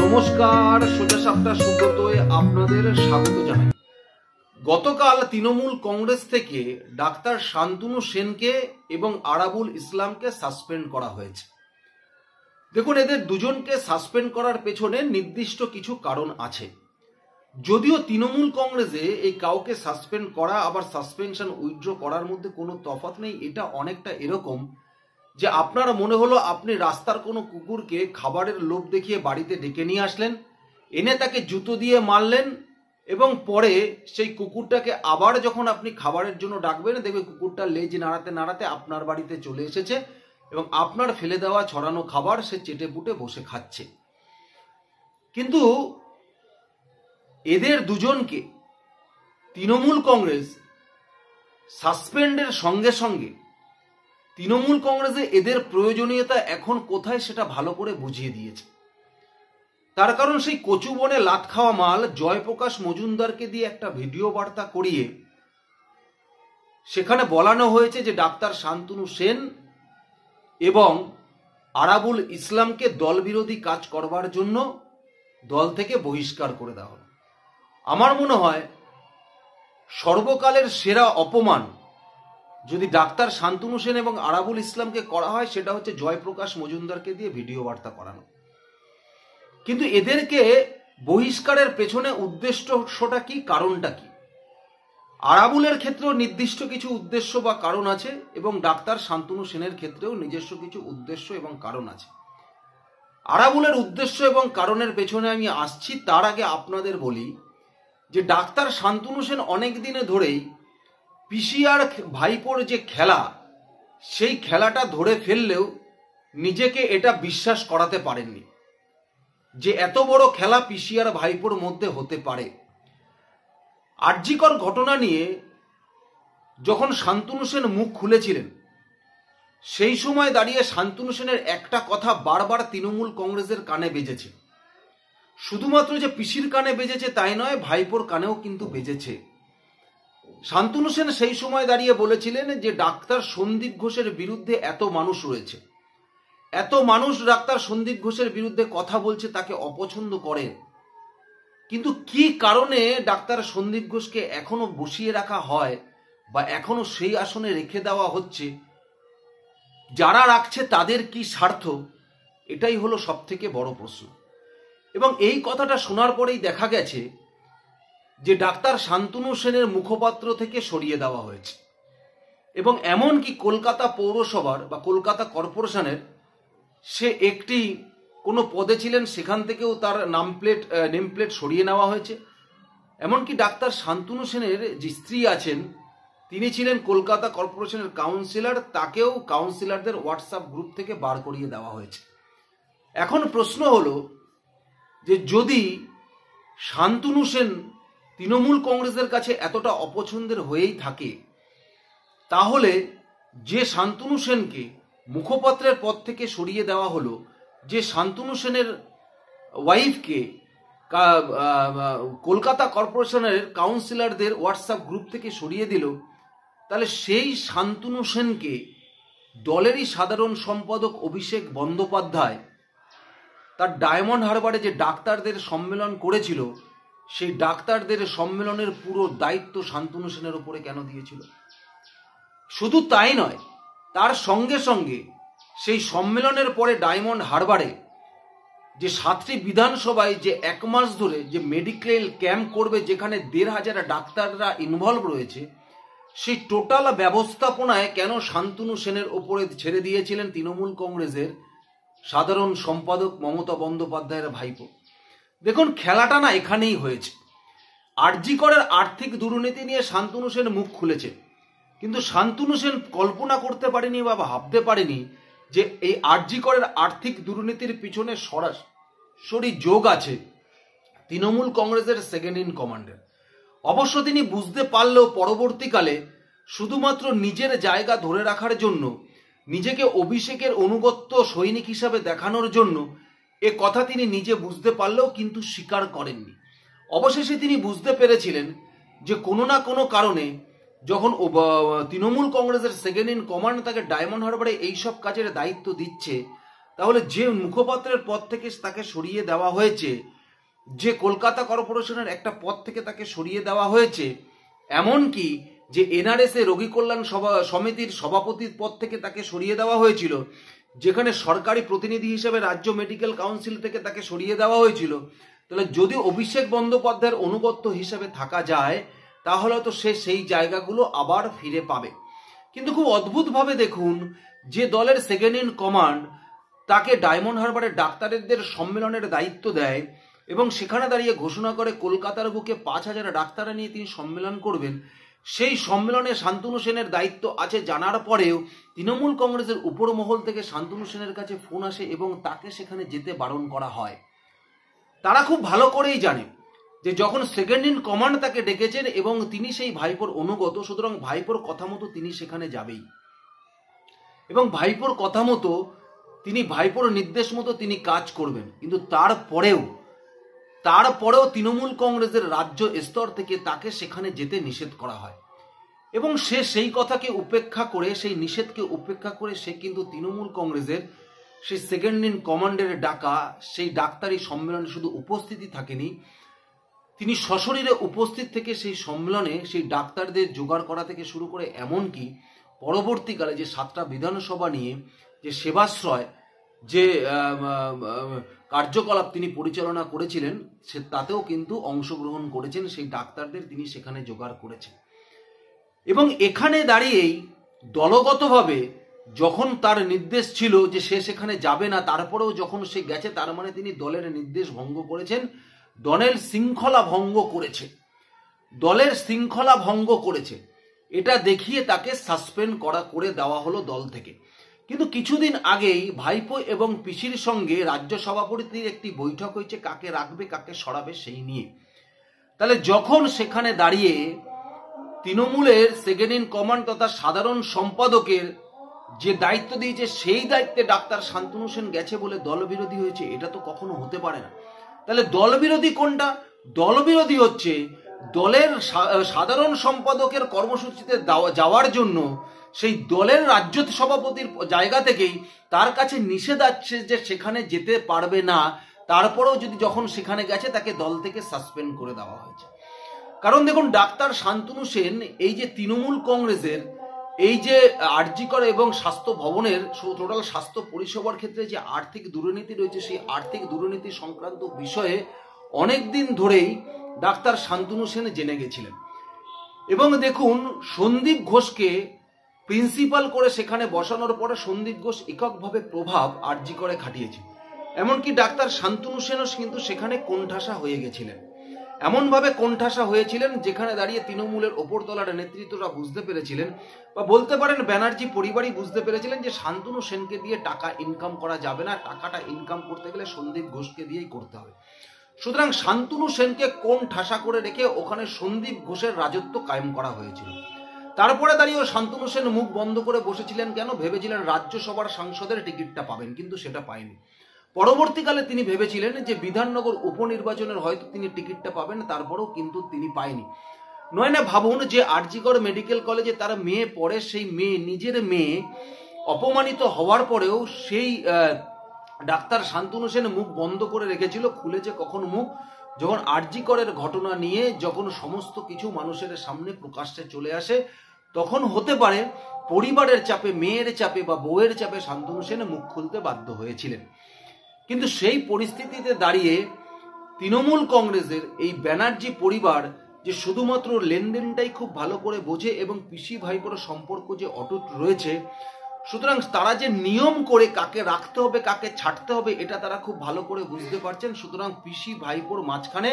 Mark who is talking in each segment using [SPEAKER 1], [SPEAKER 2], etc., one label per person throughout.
[SPEAKER 1] নমস্কার, সোজা সাপটা সুব্রতয়ে আপনাদের স্বাগত জানাই। গতকাল তৃণমূল কংগ্রেস থেকে ডাক্তার শান্তনু সেনকে এবং আরাবুল ইসলামকে সাসপেন্ড করা হয়েছে। দেখুন, এদের দুজনকে সাসপেন্ড করার পেছনে নির্দিষ্ট কিছু কারণ আছে। যদিও তৃণমূল কংগ্রেসে এই কাউকে সাসপেন্ড করা আবার সাসপেনশন উইথড্র করার মধ্যে কোনো তফাৎ নেই। এটা অনেকটা এরকম যে আপনার মনে হলো আপনি রাস্তার কোনো কুকুরকে খাবারের লোভ দেখিয়ে বাড়িতে ডেকে নিয়ে আসলেন, এনে তাকে জুতো দিয়ে মারলেন এবং পরে সেই কুকুরটাকে আবার যখন আপনি খাবারের জন্য ডাকবেন, দেখবে কুকুরটা লেজ নাড়াতে নাড়াতে আপনার বাড়িতে চলে এসেছে এবং আপনার ফেলে দেওয়া ছড়ানো খাবার সে চেটে পুটে বসে খাচ্ছে। কিন্তু এদের দুজনকে তৃণমূল কংগ্রেস সাসপেন্ডের সঙ্গে সঙ্গে তৃণমূল কংগ্রেসে এদের প্রয়োজনীয়তা এখন কোথায় সেটা ভালো করে বুঝিয়ে দিয়েছে। তার কারণ সেই কচু বনে লাত খাওয়া মাল জয়প্রকাশ মজুমদারকে দিয়ে একটা ভিডিও বার্তা করিয়ে সেখানে বলানো হয়েছে যে ডাক্তার শান্তনু সেন এবং আরাবুল ইসলামকে দলবিরোধী কাজ করবার জন্য দল থেকে বহিষ্কার করে দেওয়া হলো। আমার মনে হয় সর্বকালের সেরা অপমান যদি ডাক্তার শান্তনু সেন এবং আরাবুল ইসলামকে করা হয় সেটা হচ্ছে জয়প্রকাশ মজুমদারকে দিয়ে ভিডিও বার্তা করানো। কিন্তু এদেরকে বহিষ্কারের পেছনে উদ্দেশ্যটা কি, কারণটা কি? আরাবুলের ক্ষেত্রেও নির্দিষ্ট কিছু উদ্দেশ্য বা কারণ আছে এবং ডাক্তার শান্তনু সেনের ক্ষেত্রেও নিজস্ব কিছু উদ্দেশ্য এবং কারণ আছে। আরাবুলের উদ্দেশ্য এবং কারণের পেছনে আমি আসছি, তার আগে আপনাদের বলি যে ডাক্তার শান্তনু সেন অনেক দিনে ধরেই পিসিআর ভাইপোর যে খেলা, সেই খেলাটা ধরে ফেললেও নিজেকে এটা বিশ্বাস করাতে পারেননি যে এত বড় খেলা পিসিআর ভাইপোর মধ্যে হতে পারে। আরজিকর ঘটনা নিয়ে যখন শান্তনু সেন মুখ খুলেছিলেন, সেই সময় দাঁড়িয়ে শান্তনু সেনের একটা কথা বারবার তৃণমূল কংগ্রেসের কানে বেজেছে। শুধুমাত্র যে পিসির কানে বেজেছে তাই নয়, ভাইপোর কানেও কিন্তু বেজেছে। শান্তনু সেন সেই সময় দাঁড়িয়ে বলেছিলেন যে ডাক্তার সন্দীপ ঘোষের বিরুদ্ধে এত মানুষ রয়েছে, এত মানুষ ডাক্তার সন্দীপ ঘোষের বিরুদ্ধে কথা বলছে, তাকে অপছন্দ করে, কিন্তু কি কারণে ডাক্তার সন্দীপ ঘোষকে এখনো বসিয়ে রাখা হয় বা এখনো সেই আসনে রেখে দেওয়া হচ্ছে, যারা রাখছে তাদের কি স্বার্থ? এটাই হলো সব থেকে বড় প্রশ্ন। এবং এই কথাটা শোনার পরেই দেখা গেছে যে ডাক্তার শান্তনু সেনের মুখপাত্র থেকে সরিয়ে দেওয়া হয়েছে এবং এমনকি কলকাতা পৌরসভার বা কলকাতা কর্পোরেশনের সে একটি কোনো পদে ছিলেন, সেখান থেকেও তার নেম প্লেট সরিয়ে নেওয়া হয়েছে। এমনকি ডাক্তার শান্তনু সেনের যে স্ত্রী আছেন, তিনি ছিলেন কলকাতা কর্পোরেশনের কাউন্সিলর, তাকেও কাউন্সিলরদের হোয়াটসঅ্যাপ গ্রুপ থেকে বার করিয়ে দেওয়া হয়েছে। এখন প্রশ্ন হলো যে যদি শান্তনু সেন তৃণমূল কংগ্রেসের কাছে এতটা অপছন্দের হয়েই থাকে, তাহলে যে শান্তনু সেনকে মুখপাত্রের পদ থেকে সরিয়ে দেওয়া হলো, যে শান্তনু সেনের ওয়াইফকে কলকাতা কর্পোরেশনের কাউন্সিলরদের হোয়াটসঅ্যাপ গ্রুপ থেকে সরিয়ে দিল, তাহলে সেই শান্তনু সেনকে দলেরই সাধারণ সম্পাদক অভিষেক বন্দ্যোপাধ্যায় তার ডায়মন্ড হারবারে যে ডাক্তারদের সম্মেলন করেছিল, সেই ডাক্তারদের সম্মেলনের পুরো দায়িত্ব শান্তনু সেনের উপরে কেন দিয়েছিল? শুধু তাই নয়, তার সঙ্গে সঙ্গে সেই সম্মেলনের পরে ডায়মন্ড হারবারে যে 7টি বিধানসভায় যে 1 মাস ধরে যে মেডিকেল ক্যাম্প করবে, যেখানে 1500 ডাক্তাররা ইনভলভ রয়েছে, সেই টোটাল ব্যবস্থাপনায় কেন শান্তনু সেনের ওপরে ছেড়ে দিয়েছিলেন তৃণমূল কংগ্রেসের সাধারণ সম্পাদক মমতা বন্দ্যোপাধ্যায়ের ভাইপো? দেখুন, খেলাটা না এখানেই হয়েছে। আরজিকরের আর্থিক দুর্নীতি নিয়ে শান্তনু সেন মুখ খুলেছে, কিন্তু শান্তনু সেন কল্পনা করতে পারেনি বা ভাবতে পারেনি যে এই আরজিকরের আর্থিক দুর্নীতির পিছনে সরাসরি যোগ আছে তৃণমূল কংগ্রেসের সেকেন্ড ইন কমান্ডের। অবশ্য তিনি বুঝতে পারলেও পরবর্তীকালে শুধুমাত্র নিজের জায়গা ধরে রাখার জন্য, নিজেকে অভিষেকের অনুগত্য সৈনিক হিসাবে দেখানোর জন্য এ কথা তিনি নিজে বুঝতে পারলেও কিন্তু স্বীকার করেননি। অবশেষে তিনি বুঝতে পেরেছিলেন যে কোনো না কোনো কারণে যখন তৃণমূল কংগ্রেসের সেকেন্ড ইন কমান্ড তাকে ডায়মন্ড হারবারে এইসব কাজের দায়িত্ব দিচ্ছে, তাহলে যে মুখপাত্রের পদ থেকে তাকে সরিয়ে দেওয়া হয়েছে, যে কলকাতা কর্পোরেশনের একটা পদ থেকে তাকে সরিয়ে দেওয়া হয়েছে, এমনকি যে এনআরএস এ রোগী কল্যাণ সমিতির সভাপতির পদ থেকে তাকে সরিয়ে দেওয়া হয়েছিল, যেখানে সরকারি প্রতিনিধি হিসেবে রাজ্য মেডিকেল কাউন্সিল থেকে তাকে সরিয়ে দেওয়া হয়েছিল, তাহলে যদি অভিষেক বন্দ্যোপাধ্যায়ের অনুগত্য হিসেবে থাকা যায় তাহলে তো সে সেই জায়গাগুলো আবার ফিরে পাবে। কিন্তু খুব অদ্ভুতভাবে দেখুন, যে দলের সেকেন্ড ইন কমান্ড তাকে ডায়মন্ড হারবারের ডাক্তারদের সম্মেলনের দায়িত্ব দেয় এবং সেখানে দাঁড়িয়ে ঘোষণা করে কলকাতার বুকে 5,000 ডাক্তার নিয়ে তিনি সম্মেলন করবেন, সেই সম্মেলনে শান্তনু সেনের দায়িত্ব আছে জানার পরেও তৃণমূল কংগ্রেসের উপর মহল থেকে শান্তনু সেনের কাছে ফোন আসে এবং তাকে সেখানে যেতে বারণ করা হয়। তারা খুব ভালো করেই জানে যে যখন সেকেন্ড ইন কমান্ড তাকে ডেকেছেন এবং তিনি সেই ভাইপোর অনুগত, সুতরাং ভাইপোর কথা মতো তিনি সেখানে যাবেই এবং ভাইপোর কথা মতো তিনি, ভাইপোর নির্দেশ মতো তিনি কাজ করবেন। কিন্তু তারপরেও তৃণমূল কংগ্রেসের রাজ্য স্তর থেকে তাকে সেখানে যেতে নিষেধ করা হয় এবং সে সেই কথাকে উপেক্ষা করে, সেই নিষেধকে উপেক্ষা করে সে কিন্তু তৃণমূল কংগ্রেসের সেই সেকেন্ড ইন কমান্ডের ডাকা সেই ডাক্তারি সম্মেলনে শুধু উপস্থিতি থাকেনি, তিনি সশরীরে উপস্থিত থেকে সেই সম্মেলনে সেই ডাক্তারদের জোগাড় করা থেকে শুরু করে এমনকি পরবর্তীকালে যে 7টা বিধানসভা নিয়ে যে সেবাশ্রয় যে কার্যকলাপ তিনি পরিচালনা করেছিলেন সে তাতেও কিন্তু অংশগ্রহণ করেছেন, সেই ডাক্তারদের তিনি সেখানে জোগাড় করেছেন। এবং এখানে দাঁড়িয়েই দলগতভাবে যখন তার নির্দেশ ছিল যে সে সেখানে যাবে না, তারপরেও যখন সে গেছে তার মানে তিনি দলের নির্দেশ ভঙ্গ করেছেন, দলের শৃঙ্খলা ভঙ্গ করেছে, এটা দেখিয়ে তাকে সাসপেন্ড করে দেওয়া হলো দল থেকে। কিন্তু কিছুদিন আগেই ভাইপো এবং পিসির সঙ্গে রাজ্য সভাপতির একটি বৈঠক হয়েছে কাকে রাখবে কাকে সরাবে সেই নিয়ে। তাহলে যখন সেখানে দাঁড়িয়ে তৃণমূলের সেকেন্ড ইন কমান্ড তথা সাধারণ সম্পাদকের যে দায়িত্ব দিয়েছে সেই দায়িত্বে ডাক্তার শান্তনু সেন গেছে বলে দলবিরোধী হয়েছে, এটা তো কখনো হতে পারে না। তাহলে দলবিরোধী কোনটা? দলবিরোধী হচ্ছে দলের সাধারণ সম্পাদকের কর্মসূচিতে যাওয়ার জন্য সেই দলের রাজ্য সভাপতির জায়গা থেকেই তার কাছে নিষেধ আছে যে সেখানে যেতে পারবে না, তারপরেও যখন সেখানে গেছে তাকে দল থেকে সাসপেন্ড করে দেওয়া হয়েছে। কারণ দেখুন, ডাক্তার শান্তনু সেন এই যে তৃণমূল কংগ্রেসের এই যে আরজিকর এবং স্বাস্থ্য ভবনের টোটাল স্বাস্থ্য পরিষেবার ক্ষেত্রে যে আর্থিক দুর্নীতি রয়েছে, সেই আর্থিক দুর্নীতি সংক্রান্ত বিষয়ে অনেকদিন ধরেই ডাক্তার শান্তনু সেন জেনে গেছিলেন। এবং দেখুন, সন্দীপ ঘোষকে প্রিন্সিপাল করে সেখানে বসানোর পরে সন্দীপ ঘোষ এককভাবে প্রভাব আরজিকরে খাটিয়েছে। এমনকি ডাক্তার শান্তনু সেনও কিন্তু সেখানে কোণঠাসা হয়ে গেছিলেন, এমনভাবে কোণঠাসা হয়েছিলেন যেখানে দাঁড়িয়ে তৃণমূলের ওপরতলার নেতৃত্বরা বুঝতে পেরেছিলেন, বা বলতে পারেন ব্যানার্জি পরিবারই বুঝতে পেরেছিলেন যে শান্তনু সেনকে দিয়ে টাকা ইনকাম করা যাবে না, টাকাটা ইনকাম করতে গেলে সন্দীপ ঘোষকে দিয়েই করতে হবে। সুতরাং শান্তনু সেনকে কোণঠাসা করে রেখে ওখানে সন্দীপ ঘোষের রাজত্ব কায়েম করা হয়েছিল। তারপরে দাঁড়িয়েও শান্তনু সেন মুখ বন্ধ করে বসেছিলেন কেন? ভেবেছিলেন রাজ্যসভার সাংসদের টিকিটটা পাবেন, কিন্তু সেটা পায়নি। পরবর্তীকালে তিনি ভেবেছিলেন যে বিধাননগর উপনির্বাচনের হয়তো তিনি টিকিটটা পাবেন, তারপরেও কিন্তু তিনি পায়নি। নয় না, ভাবুন যে আরজিকর মেডিকেল কলেজে তার মেয়ে পড়ে, সেই মেয়ে, নিজের মেয়ে অপমানিত হওয়ার পরেও সেই ডাক্তার শান্তনু সেন মুখ বন্ধ করে রেখেছিল। খুলেছে কখন মুখ? যখন আরজিকরের ঘটনা নিয়ে যখন সমস্ত কিছু মানুষের সামনে প্রকাশ্যে চলে আসে, তখন হতে পারে পরিবারের চাপে, মেয়ের চাপে বা বউয়ের চাপে শান্তনু সেন মুখ খুলতে বাধ্য হয়েছিলেন। কিন্তু সেই পরিস্থিতিতে দাঁড়িয়ে তৃণমূল কংগ্রেসের এই ব্যানার্জি পরিবার যে শুধুমাত্র লেনদেনটাই খুব ভালো করে বোঝে এবং পিসি ভাইপোর সম্পর্ক যে অটুট রয়েছে, সুতরাং তারা যে নিয়ম করে কাকে রাখতে হবে কাকে ছাড়তে হবে এটা তারা খুব ভালো করে বুঝতে পারছেন। সুতরাং পিসি ভাইপোর মাঝখানে,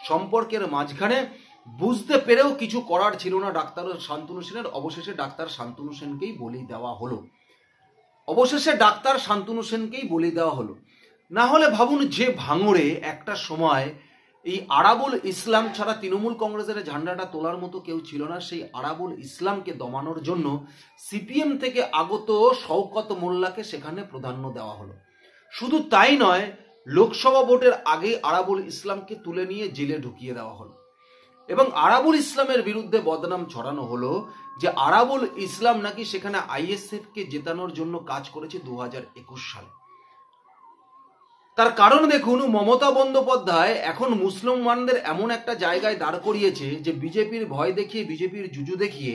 [SPEAKER 1] সম্পর্কের মাঝখানে বুঝতে পেরেও কিছু করার ছিল না ডাক্তার শান্তনু সেনের। অবশেষে ডাক্তার শান্তনু সেনকেই বলি দেওয়া হলো। না হলে ভাবুন, যে ভাঙড়ে একটা সময় এই আরাবুল ইসলাম ছাড়া তৃণমূল কংগ্রেসের ঝান্ডাটা তোলার মতো কেউ ছিল না, সেই আরাবুল ইসলামকে দমানোর জন্য সিপিএম থেকে আগত শওকত মোল্লাকে সেখানে প্রাধান্য দেওয়া হলো। শুধু তাই নয়, লোকসভা ভোটের আগেই আরাবুল ইসলামকে তুলে নিয়ে জেলে ঢুকিয়ে দেওয়া হলো এবং আরাবুল ইসলামের বিরুদ্ধে বদনাম ছড়ানো হলো যে আরাবুল ইসলাম নাকি সেখানে আইএসএফ কে জেতানোর জন্য কাজ করেছে 2021 সালে। তার কারণ দেখুন, মমতা বন্দ্যোপাধ্যায় এখন মুসলমানদের এমন একটা জায়গায় দাঁড় করিয়েছে যে বিজেপির ভয় দেখিয়ে, বিজেপির জুজু দেখিয়ে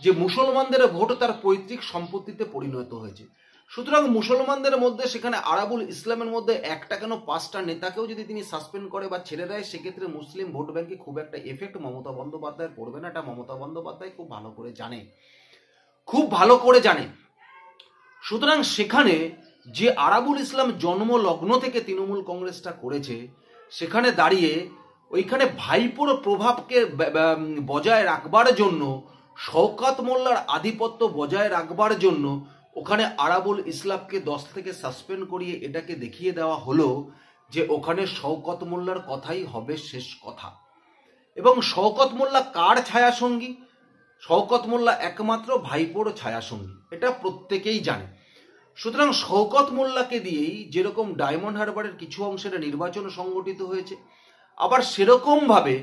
[SPEAKER 1] যে মুসলমানদের ভোট তার পৈতৃক সম্পত্তিতে পরিণত হয়েছে। সুতরাং মুসলমানদের মধ্যে সেখানে আরাবুল ইসলামের মধ্যে একটা কেন 5টা নেতাকেও যদি তিনি সাসপেন্ড করে বা ছেড়ে দেয়, সেক্ষেত্রে মুসলিম ভোট ব্যাংকে খুব একটা এফেক্ট মমতা বন্দ্যোপাধ্যায়ের পড়বে না। এটা মমতা বন্দ্যোপাধ্যায় খুব ভালো করে জানে, খুব ভালো করে জানে। সুতরাং সেখানে যে আরাবুল ইসলাম জন্মলগ্ন থেকে তৃণমূল কংগ্রেসটা করেছে, সেখানে দাঁড়িয়ে ওইখানে ভাইপোর প্রভাবকে বজায় রাখবার জন্য, শওকত মোল্লার আধিপত্য বজায় রাখবার জন্য ওখানে আরাবুল ইসলামকে 10 থেকে সাসপেন্ড করিয়ে এটাকে দেখিয়ে দেওয়া হলো যে ওখানে শওকত মোল্লার কথাই হবে শেষ কথা। এবং শওকত মোল্লা কার ছায়াসঙ্গী? শওকত মোল্লা একমাত্র ভাইপোর ছায়াসঙ্গী, এটা প্রত্যেকেই জানে। সুতরাং শওকত মোল্লাকে দিয়েই যেরকম ডায়মন্ড হারবারের কিছু অংশের নির্বাচন সংগঠিত হয়েছে, আবার সেরকম ভাবে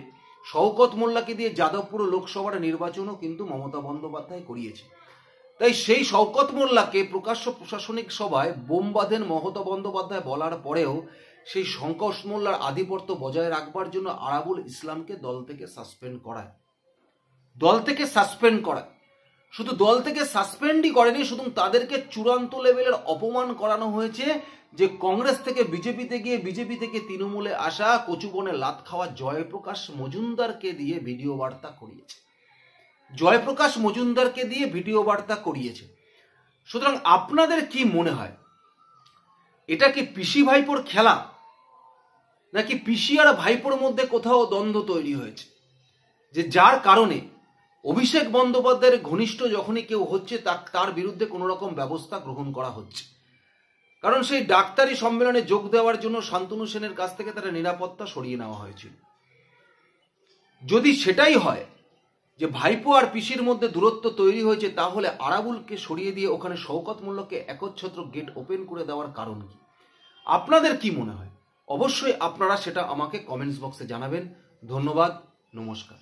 [SPEAKER 1] শওকত মোল্লাকে দিয়ে যাদবপুর লোকসভার নির্বাচনও কিন্তু মমতা বন্দ্যোপাধ্যায় করিয়েছে। তাই সেই শওকত মোল্লাকে প্রকাশ্য প্রশাসনিক সভায় বোম বাঁধেন মমতা বন্দ্যোপাধ্যায় বলার পরেও সেই শওকত মোল্লার আধিপত্য বজায় রাখবার জন্য আরাবুল ইসলামকে দল থেকে সাসপেন্ড করায়। শুধু দল থেকে সাসপেন্ডই করেনি, শুধু তাদেরকে চূড়ান্ত লেভেলের অপমান করানো হয়েছে যে কংগ্রেস থেকে বিজেপিতে গিয়ে বিজেপি থেকে তৃণমূলে আসা কচুবনে লাত খাওয়া জয়প্রকাশ মজুমদারকে দিয়ে ভিডিও বার্তা করিয়েছে। সুতরাং আপনাদের কি মনে হয়, এটা কি পিসি ভাইপোর খেলা, নাকি পিসি আর ভাইপোর মধ্যে কোথাও দ্বন্দ্ব তৈরি হয়েছে, যে যার কারণে অভিষেক বন্দ্যোপাধ্যায়ের ঘনিষ্ঠ যখনই কেউ হচ্ছে তার বিরুদ্ধে কোনো রকম ব্যবস্থা গ্রহণ করা হচ্ছে? কারণ সেই ডাক্তারি সম্মেলনে যোগ দেওয়ার জন্য শান্তনু সেনের কাছ থেকে তারা নিরাপত্তা সরিয়ে নেওয়া হয়েছিল। যদি সেটাই হয় যে ভাইপো আর পিসির মধ্যে দূরত্ব তৈরি হয়েছে, তাহলে আরাবুলকে সরিয়ে দিয়ে ওখানে শওকত মোল্লাকে একচ্ছত্র গেট ওপেন করে দেওয়ার কারণ কি? আপনাদের কি মনে হয়? অবশ্যই আপনারা সেটা আমাকে কমেন্টস বক্সে জানাবেন। ধন্যবাদ, নমস্কার।